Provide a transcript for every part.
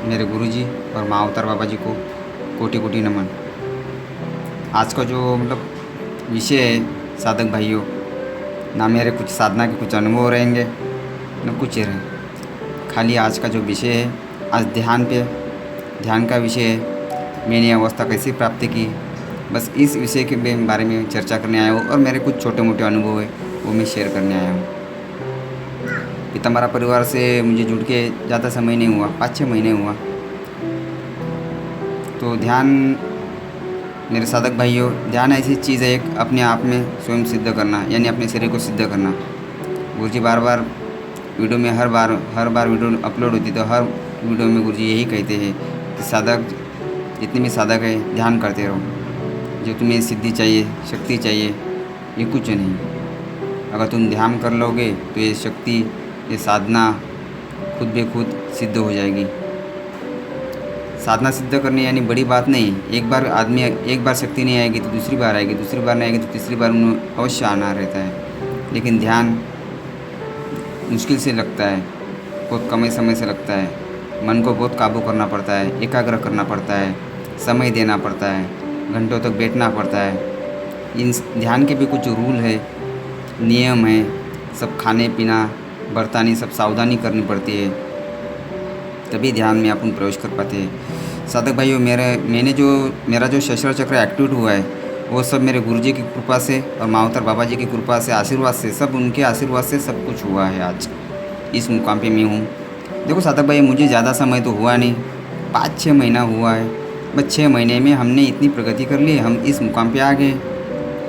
मेरे गुरुजी और माँ अवतार बाबा जी को कोटि कोटि नमन। आज का जो विषय है साधक भाइयों, ना मेरे कुछ साधना के कुछ अनुभव रहेंगे न कुछ रहे। खाली आज का जो विषय है, आज ध्यान का विषय है। मैंने ये अवस्था कैसे प्राप्त की, बस इस विषय के बारे में चर्चा करने आया हूँ और मेरे कुछ छोटे मोटे अनुभव है वो मैं शेयर करने आया हूँ। पीताम्बरा परिवार से मुझे जुड़ के ज़्यादा समय नहीं हुआ, 5-6 महीने हुआ। तो ध्यान, मेरे साधक भाइयों, ध्यान ऐसी चीज़ है एक अपने आप में स्वयं सिद्ध करना, यानी अपने शरीर को सिद्ध करना। गुरुजी बार बार वीडियो में हर बार वीडियो अपलोड होती तो हर वीडियो में गुरुजी यही कहते हैं कि साधक, जितने भी साधक है ध्यान करते रहो। जो तुम्हें सिद्धि चाहिए, शक्ति चाहिए, ये कुछ नहीं। अगर तुम ध्यान कर लोगे तो ये शक्ति, ये साधना खुद ब खुद सिद्ध हो जाएगी। साधना सिद्ध करनी यानी बड़ी बात नहीं। एक बार शक्ति नहीं आएगी तो दूसरी बार आएगी, दूसरी बार नहीं आएगी तो तीसरी बार उन्हें अवश्य आना रहता है। लेकिन ध्यान मुश्किल से लगता है, बहुत कम समय से लगता है। मन को बहुत काबू करना पड़ता है, एकाग्र करना पड़ता है, समय देना पड़ता है, घंटों तक बैठना पड़ता है। इन ध्यान के भी कुछ रूल है, नियम है। सब खाने पीना, बर्तानी सब सावधानी करनी पड़ती है, तभी ध्यान में अपन प्रवेश कर पाते हैं। साधक भाइयों, मेरा जो शस्त्र चक्र एक्टिवेट हुआ है वो सब मेरे गुरुजी की कृपा से और मावतर बाबा जी की कृपा से, आशीर्वाद से, सब उनके आशीर्वाद से सब कुछ हुआ है। आज इस मुकाम पे मैं हूँ। देखो साधक भाई, मुझे ज़्यादा समय तो हुआ नहीं, 5-6 महीना हुआ है। बस 6 महीने में हमने इतनी प्रगति कर ली, हम इस मुकाम पे आ गए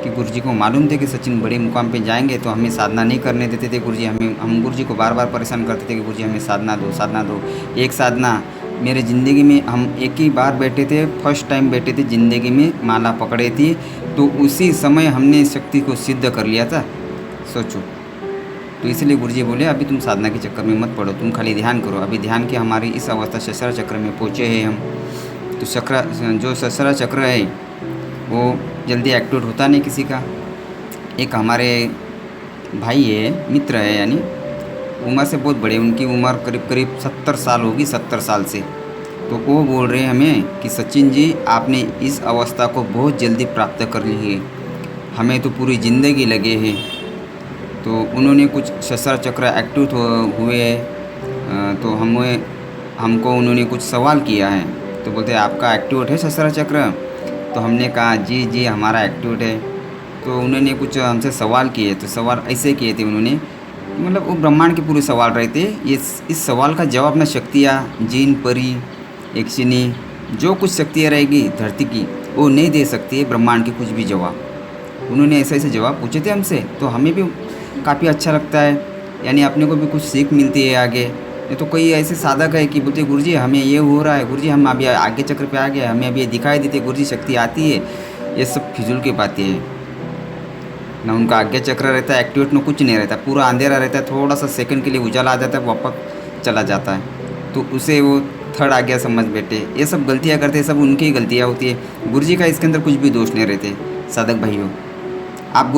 कि गुरुजी को मालूम थे कि सचिन बड़े मुकाम पे जाएंगे, तो हमें साधना नहीं करने देते थे गुरुजी। हम गुरुजी को बार बार परेशान करते थे कि गुरुजी हमें साधना दो। एक साधना मेरे ज़िंदगी में, हम एक ही बार बैठे थे, फर्स्ट टाइम बैठे थे ज़िंदगी में, माला पकड़े थी, तो उसी समय हमने शक्ति को सिद्ध कर लिया था। सोचो। तो इसलिए गुरुजी बोले अभी तुम साधना के चक्कर में मत पड़ो, तुम खाली ध्यान करो। अभी ध्यान की हमारी इस अवस्था शस्त्र चक्र में पहुँचे हैं हम। तो जो शस्त्र चक्र है वो जल्दी एक्टिवेट होता नहीं किसी का। एक हमारे भाई है, मित्र है, यानी उम्र से बहुत बड़े, उनकी उम्र करीब 70 साल होगी, 70 साल से। तो वो बोल रहे हैं हमें कि सचिन जी, आपने इस अवस्था को बहुत जल्दी प्राप्त कर ली है, हमें तो पूरी ज़िंदगी लगे हैं। तो उन्होंने कुछ शस्त्र चक्र एक्टिवेट हुए, तो हमको उन्होंने कुछ सवाल किया है। तो बोलते हैं आपका एक्टिवेट है शस्त्र चक्र? तो हमने कहा जी हमारा एक्टिवेट है। तो उन्होंने कुछ हमसे सवाल किए। तो सवाल ऐसे किए थे उन्होंने, वो ब्रह्मांड के पूरे सवाल रहे थे। इस सवाल का जवाब ना शक्तियाँ, जिन, परी, यक्षिणी, जो कुछ शक्तियाँ रहेगी धरती की, वो नहीं दे सकती है ब्रह्मांड के कुछ भी जवाब। उन्होंने ऐसे जवाब पूछे थे हमसे, तो हमें भी काफ़ी अच्छा लगता है, यानी अपने को भी कुछ सीख मिलती है आगे। नहीं तो कोई ऐसे साधक है कि बोलते गुरुजी हमें ये हो रहा है, गुरुजी हम अभी आगे चक्र पे आ गए, हमें अभी ये दिखाई देती है, गुरुजी शक्ति आती है। ये सब फिजूल की बातें हैं ना। उनका आज्ञा चक्र रहता है एक्टिवेट, में कुछ नहीं रहता, पूरा अंधेरा रहता है, थोड़ा सा सेकंड के लिए उजाला आ जाता है, वापस चला जाता है। तो उसे वो थर्ड आज्ञा समझ बैठे। ये सब गलतियाँ करते हैं, सब उनकी ही गलतियाँ होती है। गुरुजी का इसके अंदर कुछ भी दोष नहीं रहते। साधक भाइयों, आप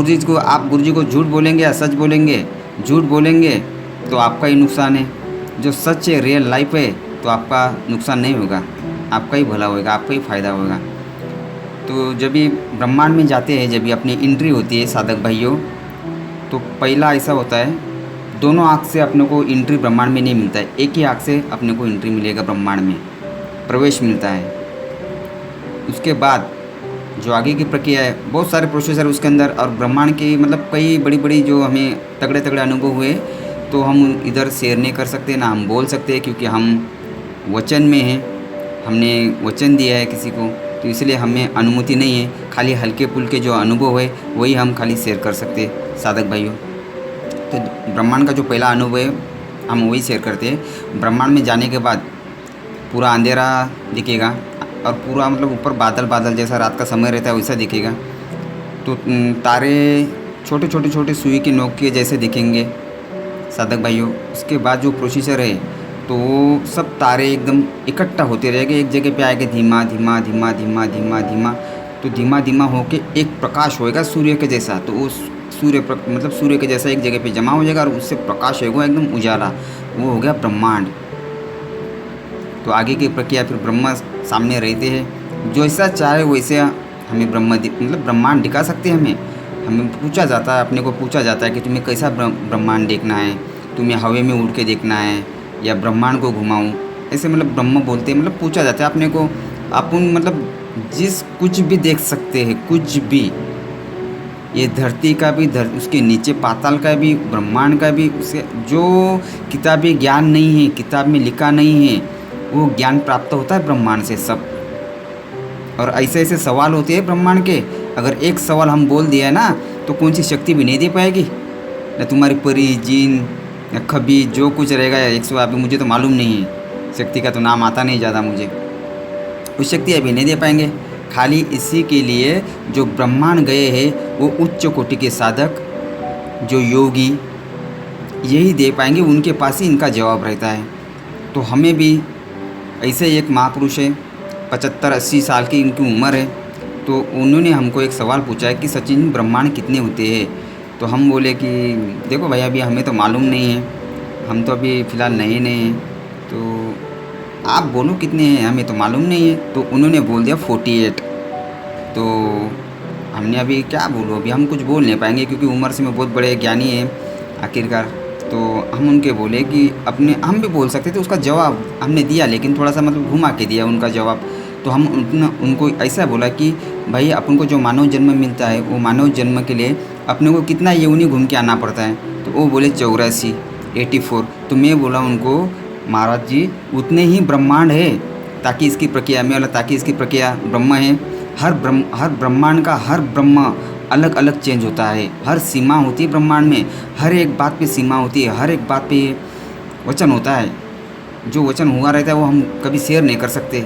गुरुजी को झूठ बोलेंगे या सच बोलेंगे? झूठ बोलेंगे तो आपका ही नुकसान है। जो सच है, रियल लाइफ है, तो आपका नुकसान नहीं होगा, आपका ही भला होगा, आपका ही फ़ायदा होगा। तो जब भी ब्रह्मांड में जाते हैं, जब भी अपनी एंट्री होती है साधक भाइयों, तो पहला ऐसा होता है, दोनों आँख से अपने को एंट्री ब्रह्मांड में नहीं मिलता है, एक ही आँख से अपने को एंट्री मिलेगा, ब्रह्मांड में प्रवेश मिलता है। उसके बाद जो आगे की प्रक्रिया है, बहुत सारे प्रोसेसर उसके अंदर, और ब्रह्मांड की कई बड़ी जो हमें तगड़े अनुभव हुए, तो हम इधर शेयर नहीं कर सकते, ना हम बोल सकते, क्योंकि हम वचन में हैं, हमने वचन दिया है किसी को, तो इसलिए हमें अनुमति नहीं है। खाली हल्के फुल्के जो अनुभव है वही हम खाली शेयर कर सकते साधक भाइयों। तो ब्रह्मांड का जो पहला अनुभव है हम वही शेयर करते हैं। ब्रह्मांड में जाने के बाद पूरा अंधेरा दिखेगा, और पूरा ऊपर बादल जैसा रात का समय रहता है वैसा दिखेगा। तो तारे छोटे सुई की नोक के जैसे दिखेंगे साधक भाइयों। उसके बाद जो प्रोसीजर है, तो वो सब तारे एकदम इकट्ठा होते रहेंगे, एक जगह पे आएंगे, धीमा धीमा धीमा धीमा धीमा धीमा। तो धीमा धीमा होके एक प्रकाश होएगा सूर्य के जैसा। तो वो सूर्य के जैसा एक जगह पे जमा हो जाएगा, और उससे प्रकाश होगा एकदम उजाला, वो हो गया ब्रह्मांड। तो आगे की प्रक्रिया फिर ब्रह्मा सामने रहते हैं, जो ऐसा चाहे वैसे हमें मतलब ब्रह्मांड दिखा सकते हैं। हमें पूछा जाता है, अपने को पूछा जाता है कि तुम्हें कैसा ब्रह्मांड देखना है, तुम्हें हवा में उड़ के देखना है या ब्रह्मांड को घुमाऊँ, ऐसे मतलब ब्रह्म बोलते हैं, मतलब पूछा जाता है अपने को। अपन मतलब जिस कुछ भी देख सकते हैं, कुछ भी, ये धरती का भी, उसके नीचे पाताल का भी, ब्रह्मांड का भी, उसे जो किताबी ज्ञान नहीं है, किताब में लिखा नहीं है, वो ज्ञान प्राप्त होता है ब्रह्मांड से सब। और ऐसे ऐसे सवाल होते हैं ब्रह्मांड के, अगर एक सवाल हम बोल दिया है ना तो कौन सी शक्ति भी नहीं दे पाएगी, ना तुम्हारी परी, जीन या कभी जो कुछ रहेगा 100, अभी मुझे तो मालूम नहीं है, शक्ति का तो नाम आता नहीं ज़्यादा मुझे, उस शक्ति अभी नहीं दे पाएंगे। खाली इसी के लिए जो ब्रह्मांड गए हैं वो उच्च कोटि के साधक, जो योगी, यही दे पाएंगे, उनके पास ही इनका जवाब रहता है। तो हमें भी ऐसे एक महापुरुष है, 75-80 साल की इनकी उम्र है, तो उन्होंने हमको एक सवाल पूछा है कि सचिन ब्रह्मांड कितने होते हैं। तो हम बोले कि देखो भैया अभी हमें तो मालूम नहीं है, हम तो अभी फ़िलहाल नए नए हैं, तो आप बोलो कितने हैं, हमें तो मालूम नहीं है। तो उन्होंने बोल दिया 48। तो हमने अभी क्या बोलो, अभी हम कुछ बोल नहीं पाएंगे क्योंकि उम्र से में बहुत बड़े ज्ञानी हैं आखिरकार। तो हम उनके बोले कि अपने हम भी बोल सकते थे, उसका जवाब हमने दिया लेकिन थोड़ा सा मतलब घुमा के दिया उनका जवाब। तो हम उनको ऐसा बोला कि भाई अपन को जो मानव जन्म मिलता है वो मानव जन्म के लिए अपने को कितना योनि घूम के आना पड़ता है। तो वो बोले 84। तो मैं बोला उनको महाराज जी उतने ही ब्रह्मांड है, ताकि इसकी प्रक्रिया में वाला, ताकि इसकी प्रक्रिया ब्रह्म है, हर ब्रह्मांड का हर ब्रह्म अलग अलग चेंज होता है, हर सीमा होती है ब्रह्मांड में, हर एक बात पे सीमा होती है, हर एक बात पे वचन होता है। जो वचन हुआ रहता है वो हम कभी शेयर नहीं कर सकते,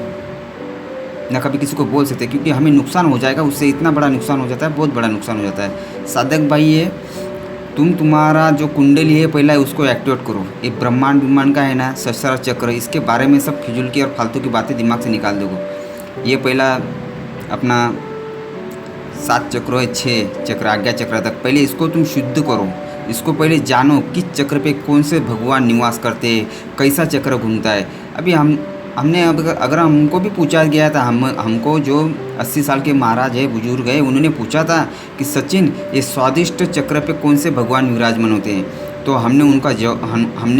ना कभी किसी को बोल सकते, क्योंकि हमें नुकसान हो जाएगा, उससे इतना बड़ा नुकसान हो जाता है, बहुत बड़ा नुकसान हो जाता है। साधक भाई है, तुम्हारा जो कुंडली है पहला उसको एक्टिवेट करो। ये ब्रह्मांड का है ना, सहस्रार चक्र, इसके बारे में सब फिजूल की और फालतू की बातें दिमाग से निकाल दोगे। ये पहला अपना 7 चक्र है, 6 चक्र, आज्ञा चक्र तक, पहले इसको तुम शुद्ध करो, इसको पहले जानो किस चक्र पे कौन से भगवान निवास करते हैं, कैसा चक्र घूमता है। अभी हमने अगर हमको भी पूछा गया था, हमको जो 80 साल के महाराज है, बुजुर्ग है, उन्होंने पूछा था कि सचिन ये स्वादिष्ट चक्र पे कौन से भगवान विराजमान होते हैं, तो हमने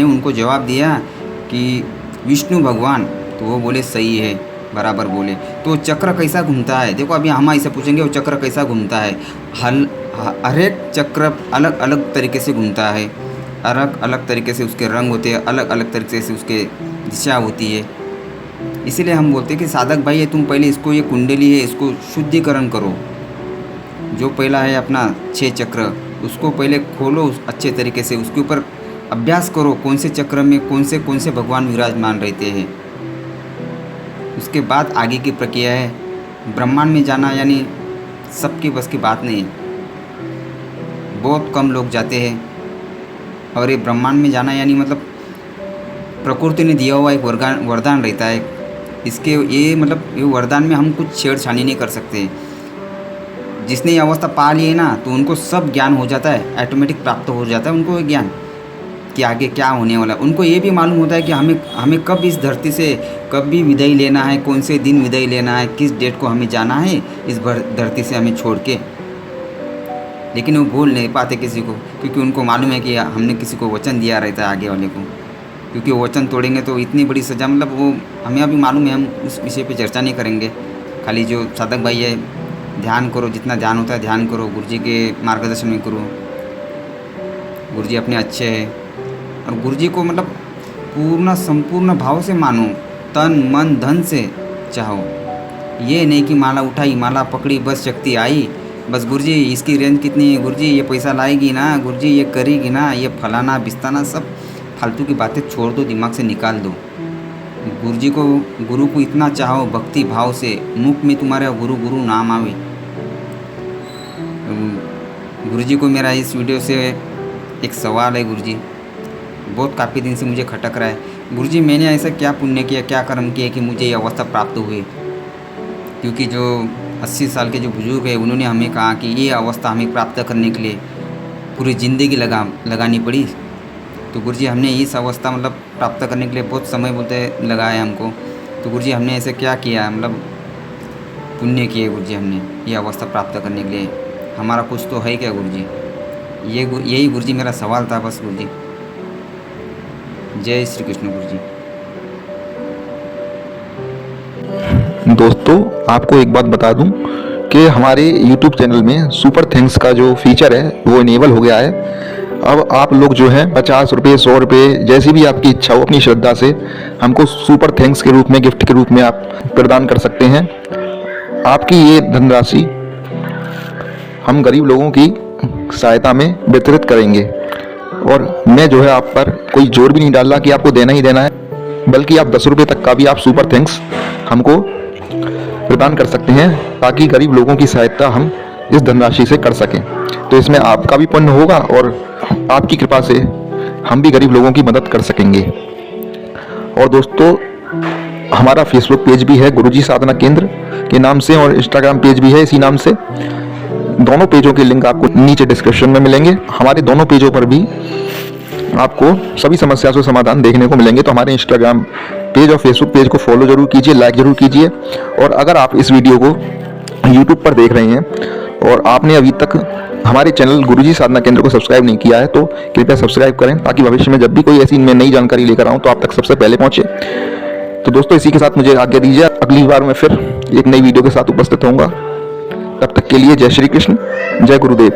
उनको जवाब दिया कि विष्णु भगवान। तो वो बोले सही है, बराबर बोले। तो चक्र कैसा घूमता है, देखो अभी हम ऐसे पूछेंगे वो चक्र कैसा घूमता है। हर एक चक्र अलग अलग तरीके से घूमता है, अलग अलग तरीके से उसके रंग होते हैं, अलग अलग तरीके से उसके दिशा होती है। इसीलिए हम बोलते हैं कि साधक भाई है, तुम पहले इसको, ये कुंडली है, इसको शुद्धिकरण करो। जो पहला है अपना 6 चक्र, उसको पहले खोलो अच्छे तरीके से, उसके ऊपर अभ्यास करो कौन से चक्र में कौन से भगवान विराजमान रहते हैं। उसके बाद आगे की प्रक्रिया है ब्रह्मांड में जाना, यानी सबकी बस की बात नहीं है, बहुत कम लोग जाते हैं। और ये ब्रह्मांड में जाना यानी मतलब प्रकृति ने दिया हुआ एक वरदान रहता है, इसके ये मतलब ये वरदान में हम कुछ छेड़छाड़ी नहीं कर सकते। जिसने ये अवस्था पा ली है ना, तो उनको सब ज्ञान हो जाता है, ऑटोमेटिक प्राप्त हो जाता है उनको ये ज्ञान कि आगे क्या होने वाला है। उनको ये भी मालूम होता है कि हमें कब इस धरती से कब भी विदाई लेना है, कौन से दिन विदाई लेना है, किस डेट को हमें जाना है इस धरती से हमें छोड़ के। लेकिन वो बोल नहीं पाते किसी को, क्योंकि उनको मालूम है कि हमने किसी को वचन दिया रहता है आगे वाले को, क्योंकि वो वचन तोड़ेंगे तो इतनी बड़ी सज़ा, मतलब वो हमें अभी मालूम है, हम उस विषय पे चर्चा नहीं करेंगे। खाली जो साधक भाई है, ध्यान करो, जितना ध्यान होता है ध्यान करो, गुरुजी के मार्गदर्शन में करो। गुरुजी अपने अच्छे हैं और गुरुजी को मतलब पूर्ण संपूर्ण भाव से मानो, तन मन धन से चाहो। ये नहीं कि माला उठाई, माला पकड़ी, बस शक्ति आई, बस गुरुजी इसकी रेंज कितनी है, गुरुजी ये पैसा लाएगी ना, गुरुजी ये करेगी ना, ये फलाना बिस्ताना, सब फालतू की बातें छोड़ दो, दिमाग से निकाल दो। गुरु को इतना चाहो भक्ति भाव से, मुख में तुम्हारे गुरु गुरु नाम आवे। गुरुजी को मेरा इस वीडियो से एक सवाल है, गुरुजी बहुत काफ़ी दिन से मुझे खटक रहा है, गुरुजी मैंने ऐसा क्या पुण्य किया, क्या कर्म किया कि मुझे ये अवस्था प्राप्त हुई। क्योंकि जो 80 साल के जो बुजुर्ग है उन्होंने हमें कहा कि ये अवस्था हमें प्राप्त करने के लिए पूरी ज़िंदगी लगानी पड़ी। तो गुरुजी हमने इस अवस्था मतलब प्राप्त करने के लिए बहुत समय बोलते लगाया हमको। तो गुरुजी हमने ऐसे क्या किया, मतलब पुण्य किए गुरुजी हमने ये अवस्था प्राप्त करने के लिए? हमारा कुछ तो है क्या गुरुजी? यही गुरुजी मेरा सवाल था बस गुरुजी। जय श्री कृष्ण गुरुजी। दोस्तों आपको एक बात बता दूं कि हमारे YouTube चैनल में सुपर थैंक्स का जो फीचर है वो इनेबल हो गया है। अब आप लोग जो है 50 रुपये 100 रुपये जैसी भी आपकी इच्छा हो अपनी श्रद्धा से हमको सुपर थैंक्स के रूप में, गिफ्ट के रूप में आप प्रदान कर सकते हैं। आपकी ये धनराशि हम गरीब लोगों की सहायता में वितरित करेंगे। और मैं जो है आप पर कोई जोर भी नहीं डाल रहा कि आपको देना ही देना है, बल्कि आप 10 रुपये तक का भी आप सुपर थैंक्स हमको प्रदान कर सकते हैं ताकि गरीब लोगों की सहायता हम इस धनराशि से कर सकें। तो इसमें आपका भी पुण्य होगा और आपकी कृपा से हम भी गरीब लोगों की मदद कर सकेंगे। और दोस्तों हमारा फेसबुक पेज भी है गुरुजी साधना केंद्र के नाम से, और इंस्टाग्राम पेज भी है इसी नाम से। दोनों पेजों के लिंक आपको नीचे डिस्क्रिप्शन में मिलेंगे। हमारे दोनों पेजों पर भी आपको सभी समस्या से समाधान देखने को मिलेंगे। तो हमारे इंस्टाग्राम पेज और फेसबुक पेज को फॉलो जरूर कीजिए, लाइक जरूर कीजिए। और अगर आप इस वीडियो को यूट्यूब पर देख रहे हैं और आपने अभी तक हमारे चैनल गुरुजी साधना केंद्र को सब्सक्राइब नहीं किया है तो कृपया सब्सक्राइब करें, ताकि भविष्य में जब भी कोई ऐसी मैं नई जानकारी लेकर आऊँ तो आप तक सबसे पहले पहुंचे। तो दोस्तों इसी के साथ मुझे आज्ञा दीजिए, अगली बार मैं फिर एक नई वीडियो के साथ उपस्थित होऊंगा। तब तक के लिए जय श्री कृष्ण, जय गुरुदेव।